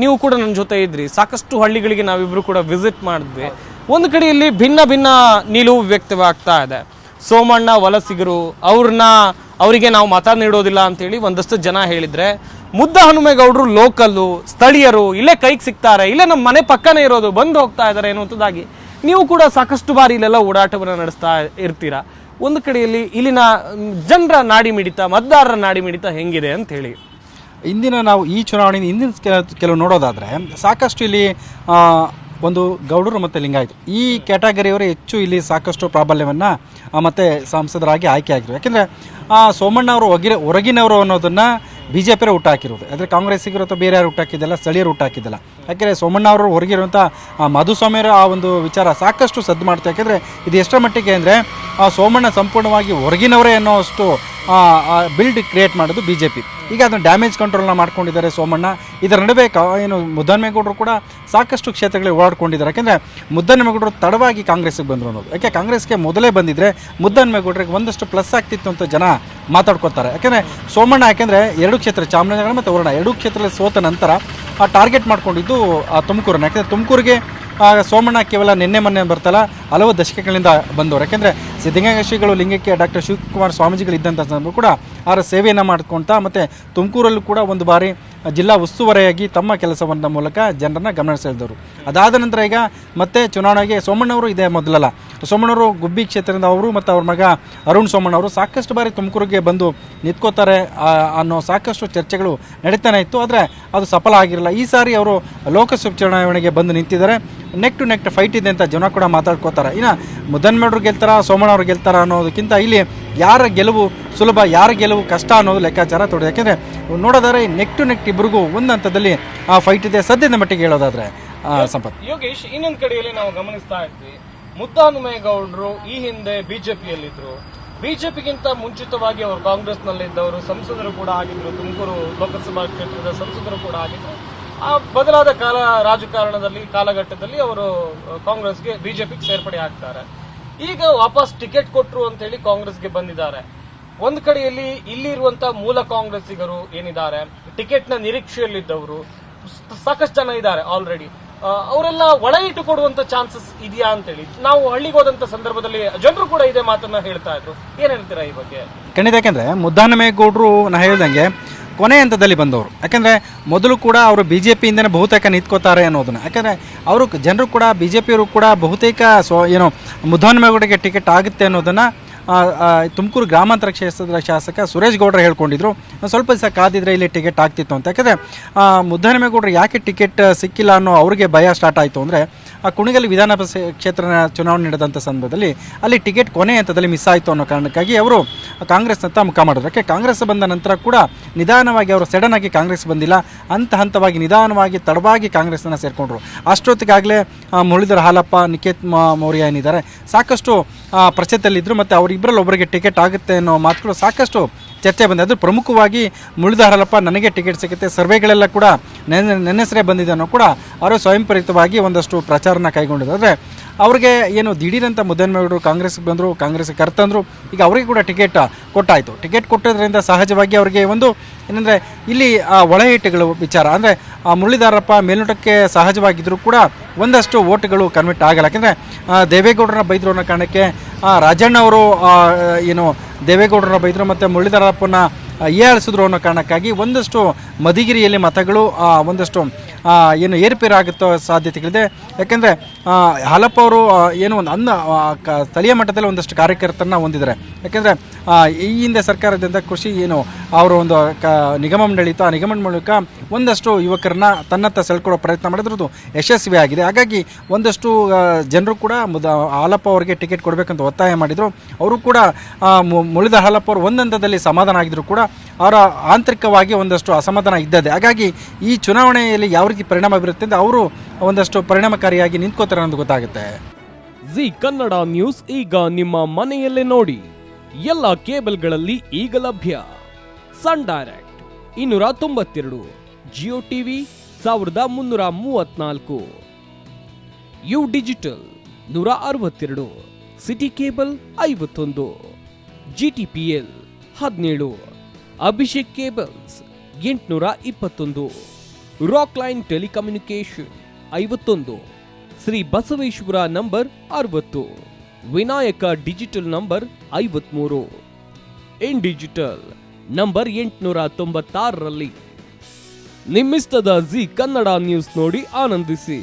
ನೀವು ಕೂಡ ನನ್ನ ಜೊತೆ ಇದ್ರಿ, ಸಾಕಷ್ಟು ಹಳ್ಳಿಗಳಿಗೆ ನಾವಿಬ್ರು ಕೂಡ ವಿಸಿಟ್ ಮಾಡಿದ್ವಿ. ಒಂದು ಕಡೆಯಲ್ಲಿ ಭಿನ್ನ ಭಿನ್ನ ನಿಲುವು ವ್ಯಕ್ತವಾಗ್ತಾ ಇದೆ. ಸೋಮಣ್ಣ ವಲಸಿಗರು, ಅವರಿಗೆ ನಾವು ಮತ ನೀಡೋದಿಲ್ಲ ಅಂತೇಳಿ ಒಂದಷ್ಟು ಜನ ಹೇಳಿದ್ರೆ, ಮುದ್ದಹನುಮೇಗೌಡರು ಲೋಕಲ್ಲು, ಸ್ಥಳೀಯರು, ಇಲ್ಲೇ ಕೈಗೆ ಸಿಗ್ತಾರೆ, ಇಲ್ಲೇ ನಮ್ಮ ಮನೆ ಪಕ್ಕನೇ ಇರೋದು, ಬಂದು ಹೋಗ್ತಾ ಇದ್ದಾರೆ ಅನ್ನುವಂಥದ್ದಾಗಿ ನೀವು ಕೂಡ ಸಾಕಷ್ಟು ಬಾರಿ ಇಲ್ಲೆಲ್ಲ ಓಡಾಟವನ್ನು ನಡೆಸ್ತಾ ಇರ್ತೀರಾ. ಒಂದು ಕಡೆಯಲ್ಲಿ ಇಲ್ಲಿನ ಜನರ ನಾಡಿ ಮಿಡಿತ, ಮತದಾರರ ನಾಡಿ ಮಿಡಿತ ಹೆಂಗಿದೆ ಅಂತ ಹೇಳಿ. ಇಂದಿನ ನಾವು ಈ ಚುನಾವಣೆಯಿಂದ ಹಿಂದಿನ ಕೆಲವು ನೋಡೋದಾದರೆ ಸಾಕಷ್ಟು ಇಲ್ಲಿ ಒಂದು ಗೌಡರು ಮತ್ತು ಲಿಂಗಾಯತರು ಈ ಕ್ಯಾಟಗರಿಯವರು ಹೆಚ್ಚು ಇಲ್ಲಿ ಸಾಕಷ್ಟು ಪ್ರಾಬಲ್ಯವನ್ನು ಮತ್ತು ಸಂಸದರಾಗಿ ಆಯ್ಕೆ ಆಗಿರು. ಯಾಕೆಂದರೆ ಸೋಮಣ್ಣ ಅವರು ಹೊರಗಿನವರು ಅನ್ನೋದನ್ನು ಬಿ ಜೆ ಪಿಯವರು ಹುಟ್ಟಾಕಿರೋದು. ಅಂದರೆ ಕಾಂಗ್ರೆಸ್ಸಿಗರು ಅಥವಾ ಬೇರೆ ಯಾರು ಹುಟ್ಟಾಕಿದ್ದಲ್ಲ, ಸ್ಥಳೀಯರು ಹುಟ್ಟಾಕಿದ್ದಲ್ಲ. ಯಾಕೆಂದರೆ ಸೋಮಣ್ಣ ಅವರು ಹೊರಗಿರುವಂಥ ಮಧುಸ್ವಾಮಿಯರ ಆ ಒಂದು ವಿಚಾರ ಸಾಕಷ್ಟು ಸದ್ದು ಮಾಡ್ತಾರೆ. ಯಾಕೆಂದರೆ ಇದು ಎಷ್ಟರ ಮಟ್ಟಿಗೆ ಅಂದರೆ ಸೋಮಣ್ಣ ಸಂಪೂರ್ಣವಾಗಿ ಹೊರಗಿನವರೇ ಅನ್ನೋಷ್ಟು ಬಿಲ್ಡ್ ಕ್ರಿಯೇಟ್ ಮಾಡೋದು ಬಿ ಜೆ ಪಿ. ಈಗ ಅದನ್ನು ಡ್ಯಾಮೇಜ್ ಕಂಟ್ರೋಲ್ನ ಮಾಡ್ಕೊಂಡಿದ್ದಾರೆ ಸೋಮಣ್ಣ. ಇದರ ನಡುವೆ ಮುದ್ದಹನುಮೇಗೌಡರು ಕೂಡ ಸಾಕಷ್ಟು ಕ್ಷೇತ್ರಗಳಿಗೆ ಓಡಾಡ್ಕೊಂಡಿದ್ದಾರೆ. ಯಾಕೆಂದರೆ ಮುದ್ದಹನುಮೇಗೌಡರು ತಡವಾಗಿ ಕಾಂಗ್ರೆಸ್ಗೆ ಬಂದರು ಅನ್ನೋದು. ಯಾಕೆ ಕಾಂಗ್ರೆಸ್ಗೆ ಮೊದಲೇ ಬಂದಿದ್ದರೆ ಮುದ್ದಹನುಮೇಗೌಡರಿಗೆ ಒಂದಷ್ಟು ಪ್ಲಸ್ ಆಗ್ತಿತ್ತು ಅಂತ ಜನ ಮಾತಾಡ್ಕೊತಾರೆ. ಯಾಕೆಂದರೆ ಸೋಮಣ್ಣ ಯಾಕೆಂದರೆ 2 ಕ್ಷೇತ್ರ, ಚಾಮರಾಜನಗರ ಮತ್ತು ವರ್ಣ 2 ಕ್ಷೇತ್ರದಲ್ಲಿ ಸೋತ ನಂತರ ಟಾರ್ಗೆಟ್ ಮಾಡ್ಕೊಂಡಿದ್ದು ತುಮಕೂರನ್ನು. ಯಾಕೆಂದರೆ ತುಮಕೂರಿಗೆ ಸೋಮಣ್ಣ ಕೇವಲ ನಿನ್ನೆ ಮೊನ್ನೆ ಬರ್ತಲ್ಲ, ಹಲವು ದಶಕಗಳಿಂದ ಬಂದವರು. ಯಾಕೆಂದರೆ ಸಿದ್ಧಗಂಗಾ ಶ್ರೀಗಳು, ಲಿಂಗಕ್ಕೆ ಡಾಕ್ಟರ್ ಶಿವಕುಮಾರ ಸ್ವಾಮೀಜಿಗಳು ಇದ್ದಂಥ ಸಂದರ್ಭ ಕೂಡ ಅವರ ಸೇವೆಯನ್ನು ಮಾಡ್ಕೊಳ್ತಾ ಮತ್ತು ತುಮಕೂರಲ್ಲೂ ಕೂಡ ಒಂದು ಬಾರಿ ಜಿಲ್ಲಾ ಉಸ್ತುವಾರಿಯಾಗಿ ತಮ್ಮ ಕೆಲಸವನ್ನ ಮೂಲಕ ಜನರನ್ನು ಗಮನ ಸೆಳೆದವರು. ಅದಾದ ನಂತರ ಈಗ ಮತ್ತೆ ಚುನಾವಣೆಗೆ ಸೋಮಣ್ಣವರು ಇದೇ ಮೊದಲಲ್ಲ, ಸೋಮಣ್ಣವರು ಗುಬ್ಬಿ ಕ್ಷೇತ್ರದಿಂದ ಅವರು ಮತ್ತು ಅವ್ರ ಮಗ ಅರುಣ್ ಸೋಮಣ್ಣವರು ಸಾಕಷ್ಟು ಬಾರಿ ತುಮಕೂರಿಗೆ ಬಂದು ನಿಂತ್ಕೋತಾರೆ ಅನ್ನೋ ಸಾಕಷ್ಟು ಚರ್ಚೆಗಳು ನಡೀತಾನೆ ಇತ್ತು. ಆದರೆ ಅದು ಸಫಲ ಆಗಿರಲಿಲ್ಲ. ಈ ಸಾರಿ ಅವರು ಲೋಕಸಭೆ ಚುನಾವಣೆಗೆ ಬಂದು ನಿಂತಿದ್ದಾರೆ. ನೆಕ್ ಟು ನೆಕ್ ಫೈಟ್ ಇದೆ ಅಂತ ಜನ ಕೂಡ ಮಾತಾಡ್ಕೋತಾರೆ. ಇನ್ನು ಮುದ್ದಹನುಮೇಗೌಡರು ಗೆಲ್ತಾರ, ಸೋಮಣ್ಣ ಅವರು ಗೆಲ್ತಾರ ಅನ್ನೋದಕ್ಕಿಂತ ಇಲ್ಲಿ ಯಾರ ಗೆಲುವು ಸುಲಭ, ಯಾರ ಗೆಲುವು ಕಷ್ಟ ಅನ್ನೋದು ಲೆಕ್ಕಾಚಾರ ತೊಡಗಿದೆ. ಯಾಕೆಂದರೆ ನೋಡೋದಾದ್ರೆ ನೆಕ್ ಟು ನೆಕ್ ಇಬ್ಬರಿಗೂ ಒಂದು ಹಂತದಲ್ಲಿ ಫೈಟ್ ಇದೆ ಸದ್ಯದ ಮಟ್ಟಿಗೆ ಹೇಳೋದಾದ್ರೆ. ಸಂಪತ್ ಯೋಗೇಶ್, ಇನ್ನೊಂದು ಕಡೆಯಲ್ಲಿ ನಾವು ಗಮನಿಸ್ತಾ ಇದ್ವಿ, ಮುದ್ದಹನುಮೇಗೌಡರು ಈ ಹಿಂದೆ ಬಿಜೆಪಿಯಲ್ಲಿದ್ರು. ಬಿಜೆಪಿಗಿಂತ ಮುಂಚಿತವಾಗಿ ಅವರು ಕಾಂಗ್ರೆಸ್ನಲ್ಲಿದ್ದವರು, ಸಂಸದರು ಕೂಡ ಆಗಿದ್ರು, ತುಮಕೂರು ಲೋಕಸಭಾ ಕ್ಷೇತ್ರದ ಸಂಸದರು ಕೂಡ ಆಗಿದ್ರು. ಆ ಬದಲಾದ ರಾಜಕಾರಣದಲ್ಲಿ ಕಾಲಘಟ್ಟದಲ್ಲಿ ಅವರು ಕಾಂಗ್ರೆಸ್ಗೆ ಬಿಜೆಪಿಗೆ ಸೇರ್ಪಡೆ ಆಗ್ತಾರೆ. ಈಗ ವಾಪಸ್ ಟಿಕೆಟ್ ಕೊಟ್ರು ಅಂತ ಹೇಳಿ ಕಾಂಗ್ರೆಸ್ಗೆ ಬಂದಿದ್ದಾರೆ. ಒಂದು ಕಡೆಯಲ್ಲಿ ಇಲ್ಲಿರುವಂತಹ ಮೂಲ ಕಾಂಗ್ರೆಸ್ಸಿಗರು ಏನಿದ್ದಾರೆ, ಟಿಕೆಟ್ ನ ನಿರೀಕ್ಷೆಯಲ್ಲಿದ್ದವರು ಸಾಕಷ್ಟು ಜನ ಇದ್ದಾರೆ ಆಲ್ರೆಡಿ. ಅವರೆಲ್ಲ ಒಳ ಇಟ್ಟುಕೊಡುವಂತ ಚಾನ್ಸಸ್ ಇದೆಯಾ ಅಂತೇಳಿ ನಾವು ಹಳ್ಳಿಗೆ ಹೋದಂತ ಸಂದರ್ಭದಲ್ಲಿ ಜನರು ಕೂಡ ಇದೇ ಮಾತನ್ನ ಹೇಳ್ತಾ ಇದ್ರು. ಏನ್ ಹೇಳ್ತೀರಾ ಈ ಬಗ್ಗೆ? ಖಂಡಿತ. ಯಾಕೆಂದ್ರೆ ಮುದ್ದಹನುಮೇಗೌಡರು ನಾ ಹೇಳ್ದಂಗೆ ಕೊನೆ ಹಂತದಲ್ಲಿ ಬಂದವರು. ಯಾಕೆಂದರೆ ಮೊದಲು ಕೂಡ ಅವರು ಬಿ ಜೆ ಪಿಯಿಂದನೇ ಬಹುತೇಕ ನಿಂತ್ಕೋತಾರೆ ಅನ್ನೋದನ್ನು. ಯಾಕೆಂದರೆ ಅವರು ಜನರು ಕೂಡ ಬಿ ಜೆ ಪಿಯವರು ಕೂಡ ಬಹುತೇಕ ಮುದ್ದಹನುಮೇಗೌಡರಿಗೆ ಟಿಕೆಟ್ ಆಗುತ್ತೆ ಅನ್ನೋದನ್ನು ತುಮಕೂರು ಗ್ರಾಮಾಂತರ ಕ್ಷೇತ್ರದ ಶಾಸಕ ಸುರೇಶ್ ಗೌಡ್ರು ಹೇಳ್ಕೊಂಡಿದ್ರು. ಸ್ವಲ್ಪ ದಿವಸ ಕಾದಿದ್ರೆ ಇಲ್ಲಿ ಟಿಕೆಟ್ ಆಗ್ತಿತ್ತು ಅಂತ. ಯಾಕೆಂದರೆ ಮುದ್ದಹನುಮೇಗೌಡರು ಯಾಕೆ ಟಿಕೆಟ್ ಸಿಕ್ಕಿಲ್ಲ ಅನ್ನೋ ಅವ್ರಿಗೆ ಭಯ ಸ್ಟಾರ್ಟ್ ಆಯಿತು ಅಂದರೆ, ಕುಣಿಗಲ್ ವಿಧಾನಸಭಾ ಕ್ಷೇತ್ರ ಚುನಾವಣೆ ನಡೆದಂಥ ಸಂದರ್ಭದಲ್ಲಿ ಅಲ್ಲಿ ಟಿಕೆಟ್ ಕೊನೆ ಹಂತದಲ್ಲಿ ಮಿಸ್ ಆಯಿತು ಅನ್ನೋ ಕಾರಣಕ್ಕಾಗಿ ಅವರು ಕಾಂಗ್ರೆಸ್ನತ್ತ ಮುಖ ಮಾಡಿದ್ರು. ಯಾಕೆ ಕಾಂಗ್ರೆಸ್ ಬಂದ ನಂತರ ಕೂಡ ನಿಧಾನವಾಗಿ ಅವರು ಸಡನ್ ಆಗಿ ಕಾಂಗ್ರೆಸ್ ಬಂದಿಲ್ಲ, ಹಂತವಾಗಿ ನಿಧಾನವಾಗಿ ತಡವಾಗಿ ಕಾಂಗ್ರೆಸ್ನ ಸೇರಿಕೊಂಡ್ರು. ಅಷ್ಟೊತ್ತಿಗಾಗಲೇ ಮುರಳೀಧರ ಹಾಲಪ್ಪ, ನಿಖೇತ್ ಮೌರ್ಯ ಏನಿದ್ದಾರೆ ಸಾಕಷ್ಟು ಪ್ರಚಾರದಲ್ಲಿದ್ದರು. ಮತ್ತು ಅವರಿಬ್ಬರಲ್ಲಿ ಒಬ್ಬರಿಗೆ ಟಿಕೆಟ್ ಆಗುತ್ತೆ ಅನ್ನೋ ಮಾತುಗಳು ಸಾಕಷ್ಟು ಚರ್ಚೆ ಬಂದಿದೆ. ಅದು ಪ್ರಮುಖವಾಗಿ ಮುರಳೀಧರ ಹಾಲಪ್ಪ ನನಗೆ ಟಿಕೆಟ್ ಸಿಗುತ್ತೆ, ಸರ್ವೆಗಳೆಲ್ಲ ಕೂಡ ನನ್ನ ಹೆಸರೇ ಬಂದಿದೆ ಅನ್ನೋ ಕೂಡ ಅವರು ಸ್ವಯಂಪ್ರೇರಿತವಾಗಿ ಒಂದಷ್ಟು ಪ್ರಚಾರನ ಕೈಗೊಂಡಿದ್ದಾರೆ. ಅಂದರೆ ಅವ್ರಿಗೆ ಏನು ದಿಢೀರಂತ ಮುದ್ದಹನುಮೇಗೌಡರು ಕಾಂಗ್ರೆಸ್ಗೆ ಬಂದರು, ಕಾಂಗ್ರೆಸ್ಗೆ ಕರ್ತಂದರು. ಈಗ ಅವರಿಗೆ ಕೂಡ ಟಿಕೆಟ್ ಕೊಟ್ಟಾಯಿತು. ಟಿಕೆಟ್ ಕೊಟ್ಟೋದ್ರಿಂದ ಸಹಜವಾಗಿ ಅವರಿಗೆ ಒಂದು ಏನಂದರೆ ಇಲ್ಲಿ ಒಳ ಏಟುಗಳು ವಿಚಾರ ಅಂದರೆ ಮುರಳೀಧರಪ್ಪ ಮೇಲ್ನೋಟಕ್ಕೆ ಸಹಜವಾಗಿದ್ದರೂ ಕೂಡ ಒಂದಷ್ಟು ಓಟುಗಳು ಕನ್ವರ್ಟ್ ಆಗಲ್ಲ. ಯಾಕೆಂದರೆ ದೇವೇಗೌಡರನ್ನ ಬೈದರು ಅನ್ನೋ ಕಾರಣಕ್ಕೆ ರಾಜಣ್ಣ ಅವರು ಏನು ದೇವೇಗೌಡರನ್ನ ಬೈದರು ಮತ್ತು ಮುರಳೀಧರಪ್ಪನ ಹೀಯಾಳಿಸಿದ್ರು ಅನ್ನೋ ಕಾರಣಕ್ಕಾಗಿ ಒಂದಷ್ಟು ಮಧುಗಿರಿಯಲ್ಲಿ ಮತಗಳು ಒಂದಷ್ಟು ಏನು ಏರುಪೇರಾಗುತ್ತೋ ಸಾಧ್ಯತೆಗಳಿದೆ. ಯಾಕೆಂದರೆ ಹಾಲಪ್ಪ ಅವರು ಏನು ಒಂದು ಸ್ಥಳೀಯ ಮಟ್ಟದಲ್ಲಿ ಒಂದಷ್ಟು ಕಾರ್ಯಕರ್ತರನ್ನ ಹೊಂದಿದ್ದಾರೆ. ಯಾಕೆಂದರೆ ಈ ಹಿಂದೆ ಸರ್ಕಾರದಿಂದ ಕೃಷಿ ಏನು ಅವರು ಒಂದು ನಿಗಮ ಮಂಡಳಿ ಇತ್ತು, ಆ ನಿಗಮ ಮೂಲಕ ಒಂದಷ್ಟು ಯುವಕರನ್ನ ತನ್ನತ್ತ ಸೆಳ್ಕೊಳ್ಳೋ ಪ್ರಯತ್ನ ಮಾಡಿದ್ರದ್ದು ಯಶಸ್ವಿಯಾಗಿದೆ. ಹಾಗಾಗಿ ಒಂದಷ್ಟು ಜನರು ಕೂಡ ಹಾಲಪ್ಪ ಅವರಿಗೆ ಟಿಕೆಟ್ ಕೊಡಬೇಕಂತ ಒತ್ತಾಯ ಮಾಡಿದರು. ಅವರು ಕೂಡ ಮುರಳೀಧರ ಹಾಲಪ್ಪ ಅವರು ಒಂದು ಹಂತದಲ್ಲಿ ಸಮಾಧಾನ ಆಗಿದ್ರು ಕೂಡ ಅವರ ಆಂತರಿಕವಾಗಿ ಒಂದಷ್ಟು ಅಸಮಾಧಾನ ಇದ್ದದೆ. ಹಾಗಾಗಿ ಈ ಚುನಾವಣೆಯಲ್ಲಿ ಯಾವ ರೀತಿ ಪರಿಣಾಮ ಬೀರುತ್ತೆ ಅಂತ ಅವರು ಒಂದಷ್ಟು ಪರಿಣಾಮಕಾರಿಯಾಗಿ ನಿಂತ್ಕೋತಾರೆ ಅನ್ನೋದು ಗೊತ್ತಾಗುತ್ತೆ. ಜಿ ಕನ್ನಡ ನ್ಯೂಸ್ ಈಗ ನಿಮ್ಮ ಮನೆಯಲ್ಲೇ ನೋಡಿ. ಎಲ್ಲ ಕೇಬಲ್ಗಳಲ್ಲಿ ಈಗ ಲಭ್ಯ. Sun Direct 292, Jio TV 1334, U Digital 162, city cable 51, GTPL 17, Abhishek cables 821, rock line telecommunication 51, Shri Basaveshwara number 60, Vinayaka digital number 53, in digital number 896ರಲ್ಲಿ. ನಿಮ್ಮಿಸ್ತದ ಜಿ ಕನ್ನಡ ನ್ಯೂಸ್ ನೋಡಿ ಆನಂದಿಸಿ.